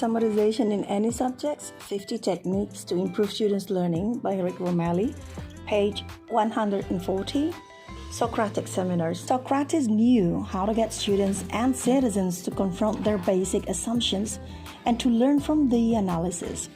Summarization in Any Subjects, 50 Techniques to Improve Students' Learning by Rick Wormeli, page 140. Socratic Seminars. Socrates knew how to get students and citizens to confront their basic assumptions and to learn from the analysis.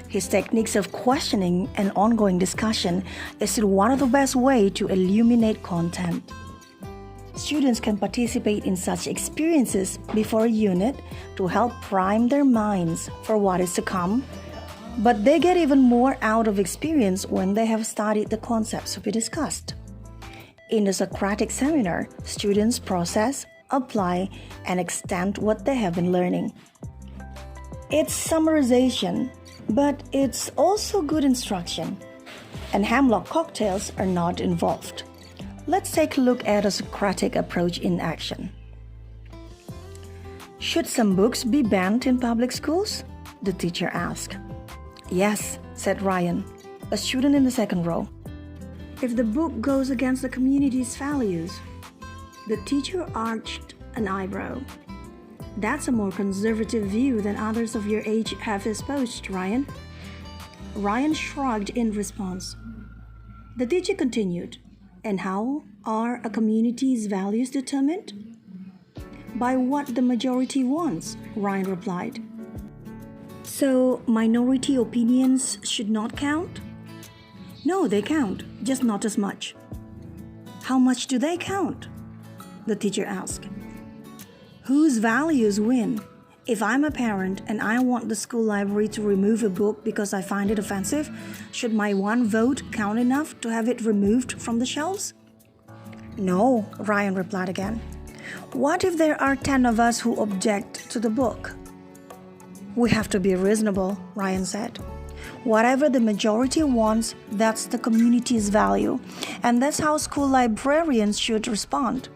His techniques of questioning and ongoing discussion is still one of the best ways to illuminate content. Students can participate in such experiences before a unit to help prime their minds for what is to come, but they get even more out of experience when they have studied the concepts to be discussed. In the Socratic seminar, students process, apply, and extend what they have been learning. It's summarization, but it's also good instruction, and hemlock cocktails are not involved. Let's take a look at a Socratic approach in action. Should some books be banned in public schools? The teacher asked. Yes, said Ryan, a student in the second row. If the book goes against the community's values? The teacher arched an eyebrow. That's a more conservative view than others of your age have espoused, Ryan. Ryan shrugged in response. The teacher continued. And how are a community's values determined? By what the majority wants, Ryan replied. So, minority opinions should not count? No, they count, just not as much. How much do they count? The teacher asked. Whose values win? If I'm a parent and I want the school library to remove a book because I find it offensive, should my one vote count enough to have it removed from the shelves? No, Ryan replied again. What if there are 10 of us who object to the book? We have to be reasonable, Ryan said. Whatever the majority wants, that's the community's value, and that's how school librarians should respond.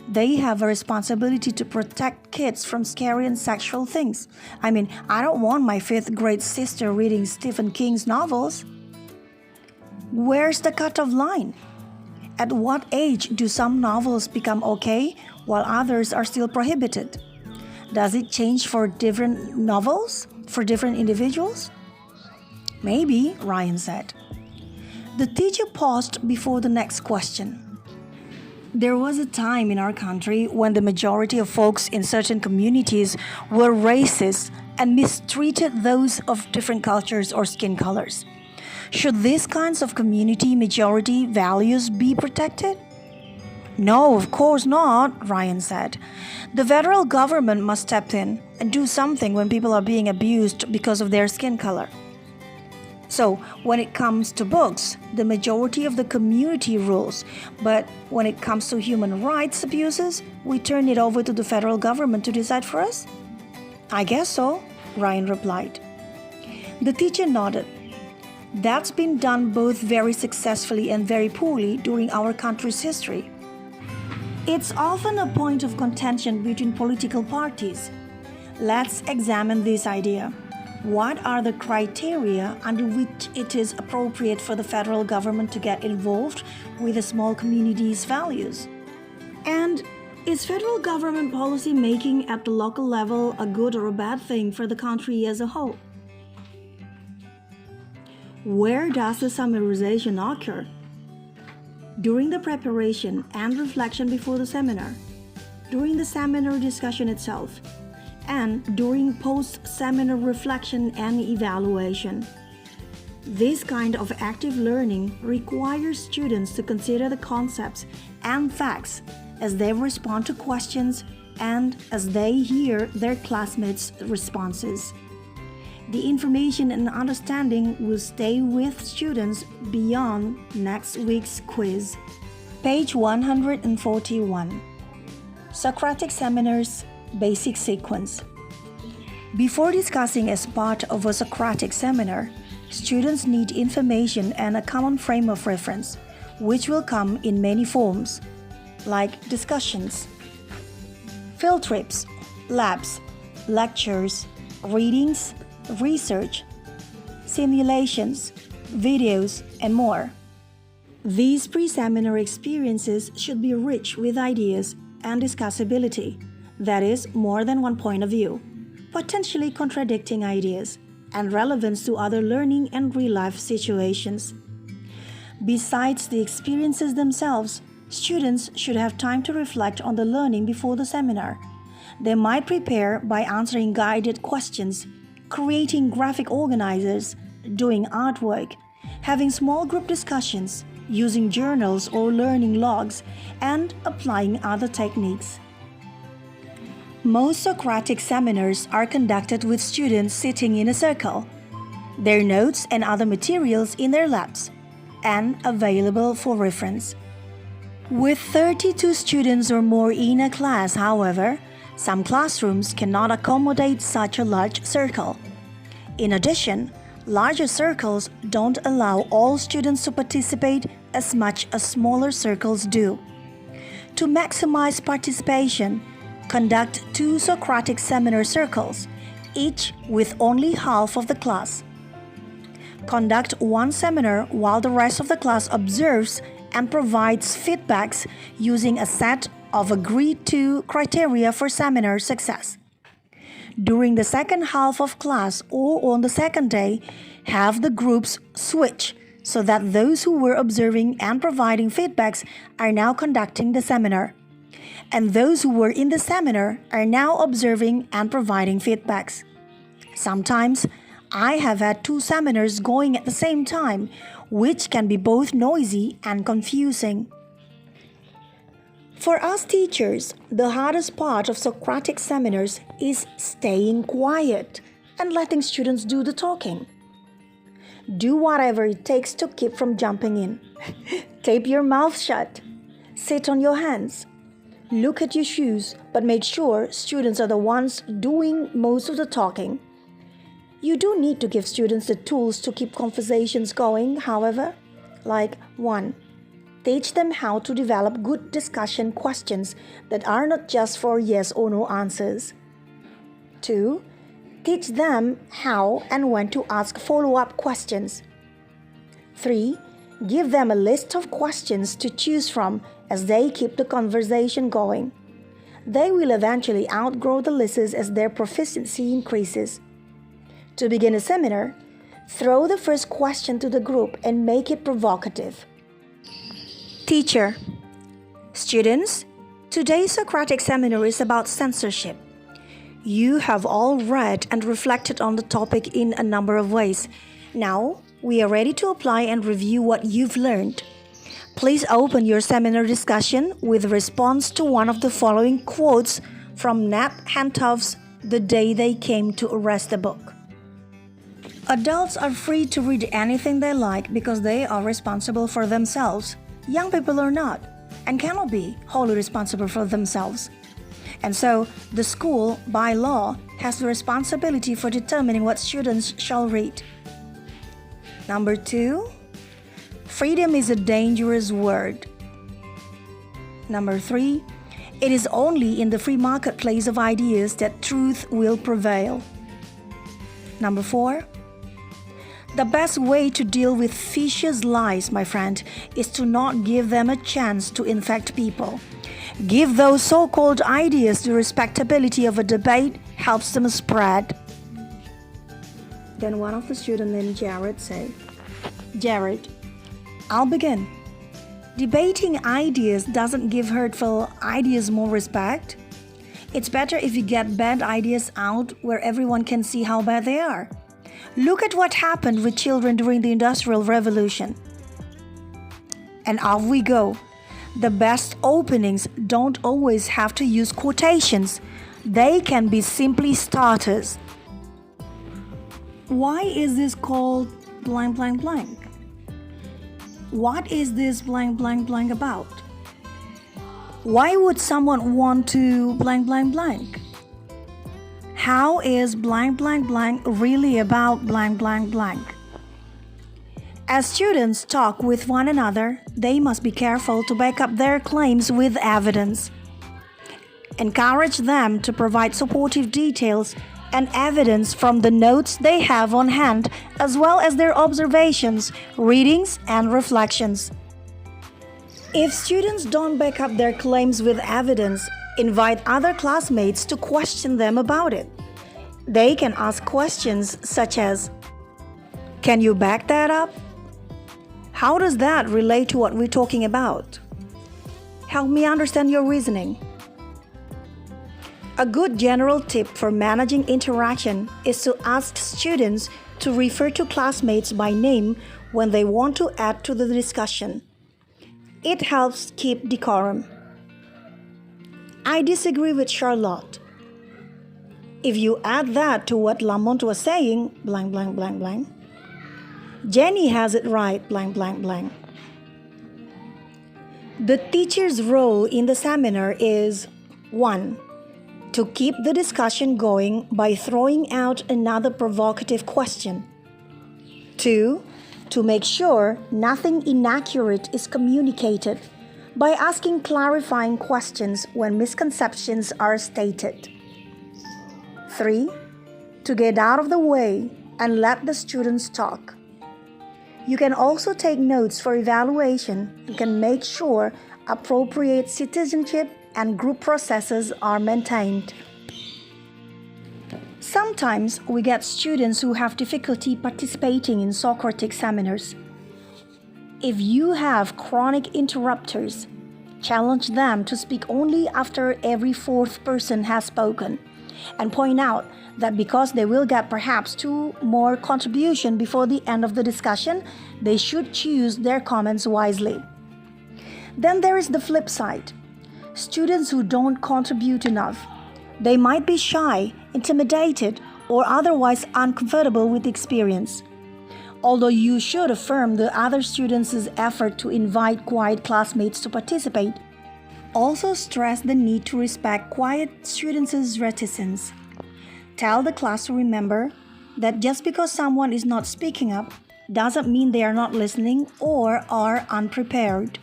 They have a responsibility to protect kids from scary and sexual things. I don't want my 5th grade sister reading Stephen King's novels. Where's the cutoff line? At what age do some novels become okay while others are still prohibited? Does it change for different novels, for different individuals? Maybe, Ryan said. The teacher paused before the next question. There was a time in our country when the majority of folks in certain communities were racist and mistreated those of different cultures or skin colors. Should these kinds of community majority values be protected? No, of course not, Ryan said. The federal government must step in and do something when people are being abused because of their skin color. So, when it comes to books, the majority of the community rules, but when it comes to human rights abuses, we turn it over to the federal government to decide for us? I guess so, Ryan replied. The teacher nodded. That's been done both very successfully and very poorly during our country's history. It's often a point of contention between political parties. Let's examine this idea. What are the criteria under which it is appropriate for the federal government to get involved with a small community's values? And is federal government policy making at the local level a good or a bad thing for the country as a whole? Where does the summarization occur? During the preparation and reflection before the seminar, during the seminar discussion itself, and during post-seminar reflection and evaluation. This kind of active learning requires students to consider the concepts and facts as they respond to questions and as they hear their classmates' responses. The information and understanding will stay with students beyond next week's quiz. Page 141. Socratic Seminars Basic Sequence. Before discussing as part of a Socratic seminar, students need information and a common frame of reference, which will come in many forms, like discussions, field trips, labs, lectures, readings, research, simulations, videos, and more. These pre-seminar experiences should be rich with ideas and discussability, that is, more than one point of view. potentially contradicting ideas, and relevance to other learning and real-life situations. Besides the experiences themselves, students should have time to reflect on the learning before the seminar. They might prepare by answering guided questions, creating graphic organizers, doing artwork, having small group discussions, using journals or learning logs, and applying other techniques. Most Socratic seminars are conducted with students sitting in a circle, their notes and other materials in their laps, and available for reference. With 32 students or more in a class, however, some classrooms cannot accommodate such a large circle. In addition, larger circles don't allow all students to participate as much as smaller circles do. To maximize participation, conduct 2 Socratic seminar circles, each with only half of the class. Conduct one seminar while the rest of the class observes and provides feedbacks using a set of agreed-to criteria for seminar success. During the second half of class or on the second day, have the groups switch so that those who were observing and providing feedbacks are now conducting the seminar, and those who were in the seminar are now observing and providing feedbacks. Sometimes, I have had 2 seminars going at the same time, which can be both noisy and confusing. For us teachers, the hardest part of Socratic seminars is staying quiet and letting students do the talking. Do whatever it takes to keep from jumping in. Tape your mouth shut. Sit on your hands. Look at your shoes, but make sure students are the ones doing most of the talking. You do need to give students the tools to keep conversations going, however. Like 1. Teach them how to develop good discussion questions that are not just for yes or no answers. 2. Teach them how and when to ask follow-up questions. 3. Give them a list of questions to choose from as they keep the conversation going. They will eventually outgrow the lists as their proficiency increases. To begin a seminar, throw the first question to the group and make it provocative. Teacher: Students, today's Socratic seminar is about censorship. You have all read and reflected on the topic in a number of ways. Now, we are ready to apply and review what you've learned. Please open your seminar discussion with a response to one of the following quotes from Nat Hentoff's The Day They Came to Arrest the Book. Adults are free to read anything they like because they are responsible for themselves. Young people are not, and cannot be, wholly responsible for themselves. And so, the school, by law, has the responsibility for determining what students shall read. Number 2, freedom is a dangerous word. Number 3, it is only in the free marketplace of ideas that truth will prevail. Number 4, the best way to deal with vicious lies, my friend, is to not give them a chance to infect people. Give those so-called ideas the respectability of a debate helps them spread. Then one of the students named Jared said, Jared, I'll begin. Debating ideas doesn't give hurtful ideas more respect. It's better if you get bad ideas out where everyone can see how bad they are. Look at what happened with children during the Industrial Revolution. And off we go. The best openings don't always have to use quotations. They can be simply starters. Why is this called blank blank blank? What is this blank blank blank about? Why would someone want to blank blank blank? How is blank blank blank really about blank blank blank? As students talk with one another, they must be careful to back up their claims with evidence. Encourage them to provide supportive details and evidence from the notes they have on hand, as well as their observations, readings, and reflections. If students don't back up their claims with evidence, invite other classmates to question them about it. They can ask questions such as, "Can you back that up? How does that relate to what we're talking about? Help me understand your reasoning." A good general tip for managing interaction is to ask students to refer to classmates by name when they want to add to the discussion. It helps keep decorum. "I disagree with Charlotte. If you add that to what Lamont was saying, blank, blank, blank, blank. Jenny has it right, blank, blank, blank." The teacher's role in the seminar is 1. To keep the discussion going by throwing out another provocative question. 2. To make sure nothing inaccurate is communicated by asking clarifying questions when misconceptions are stated. 3. To get out of the way and let the students talk. You can also take notes for evaluation and can make sure appropriate citizenship and group processes are maintained. Sometimes we get students who have difficulty participating in Socratic seminars. If you have chronic interrupters, challenge them to speak only after every fourth person has spoken, and point out that because they will get perhaps 2 more contributions before the end of the discussion, they should choose their comments wisely. Then there is the flip side. Students who don't contribute enough. They might be shy, intimidated, or otherwise uncomfortable with the experience. Although you should affirm the other students' effort to invite quiet classmates to participate, also stress the need to respect quiet students' reticence. Tell the class to remember that just because someone is not speaking up doesn't mean they are not listening or are unprepared.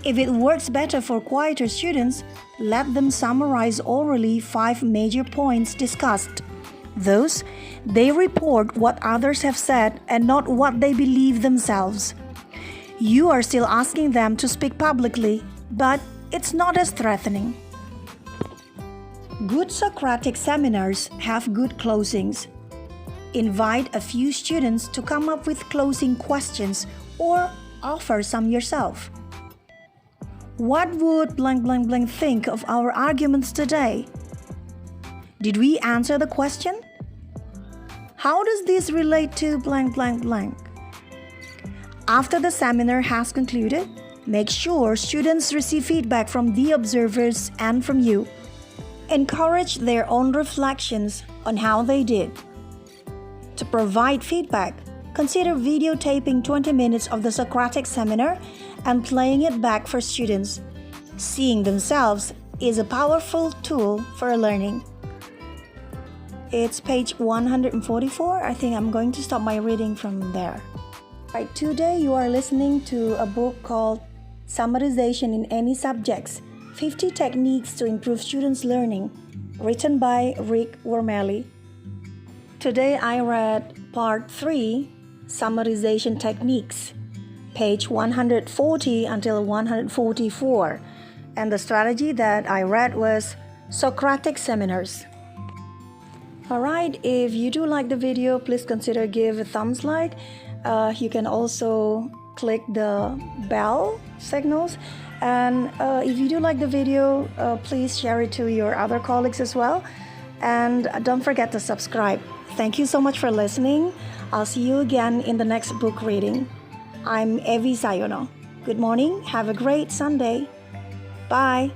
If it works better for quieter students, let them summarize orally 5 major points discussed. Thus, they report what others have said and not what they believe themselves. You are still asking them to speak publicly, but it's not as threatening. Good Socratic seminars have good closings. Invite a few students to come up with closing questions or offer some yourself. What would blank, blank, blank think of our arguments today? Did we answer the question? How does this relate to blank, blank, blank? After the seminar has concluded, make sure students receive feedback from the observers and from you. Encourage their own reflections on how they did. To provide feedback, consider videotaping 20 minutes of the Socratic seminar and playing it back for students. Seeing themselves is a powerful tool for learning. It's page 144. I think I'm going to stop my reading from there. Right, today you are listening to a book called Summarization in Any Subjects, 50 Techniques to Improve Students' Learning, written by Rick Wormeli. Today I read Part 3, Summarization Techniques, page 140 until 144, and the strategy that I read was Socratic seminars. Alright, if you do like the video, please consider give a thumbs like. You can also click the bell signals, and if you do like the video, please share it to your other colleagues as well, and don't forget to subscribe. Thank you so much for listening. I'll see you again in the next book reading. I'm Evi Sayono. Good morning. Have a great Sunday. Bye.